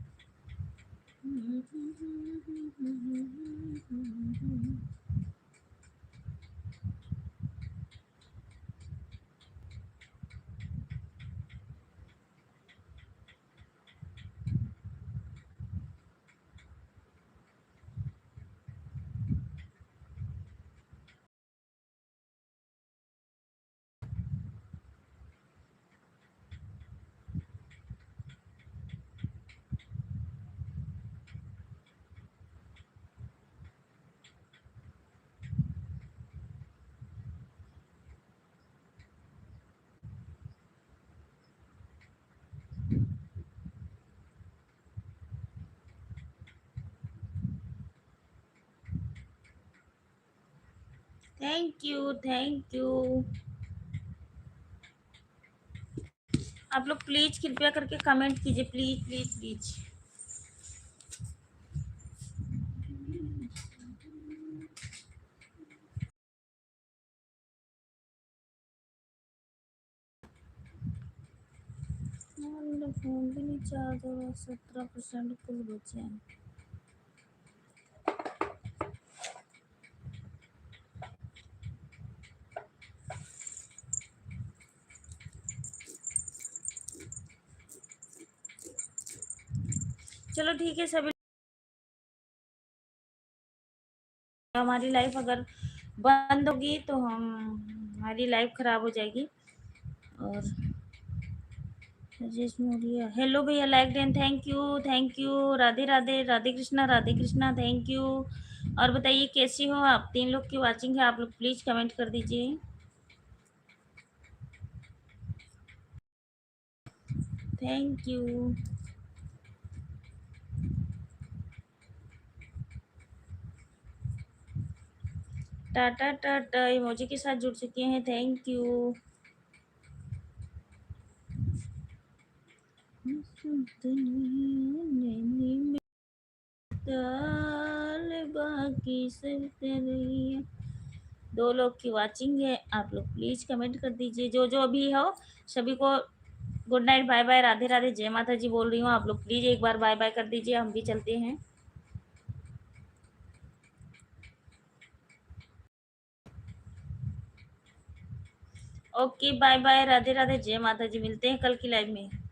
Thank you, thank you. आप लोग प्लीज कृपया करके कमेंट कीजिए, प्लीज प्लीज प्लीज। मेरा फोन भी नहीं चार्ज हो रहा, 17% कुल बचे हैं। चलो ठीक है सभी, हमारी लाइफ अगर बंद होगी तो हमारी लाइफ खराब हो जाएगी। और राजेश मौर्य, हेलो भैया, like then, thank you. Radhe Radhe, Radhe Krishna, thank you. और बताइए कैसी हो आप? 3 लोग की वाचिंग है, आप लोग प्लीज कमेंट कर दीजिए। Thank you. Tata Tata emoji के साथ जुड़ चुके हैं, थैंक यू। बाकी सब तरैया। 2 लोग की वाचिंग है, आप लोग प्लीज कमेंट कर दीजिए। जो जो अभी हो सभी को good night, bye bye, Radhe Radhe, जय माता जी बोल रही हूँ। आप लोग प्लीज एक बार बाय बाय कर दीजिए, हम भी चलते हैं। Okay bye bye, Radhe Radhe, जय माता जी। मिलते हैं कल की लाइव में।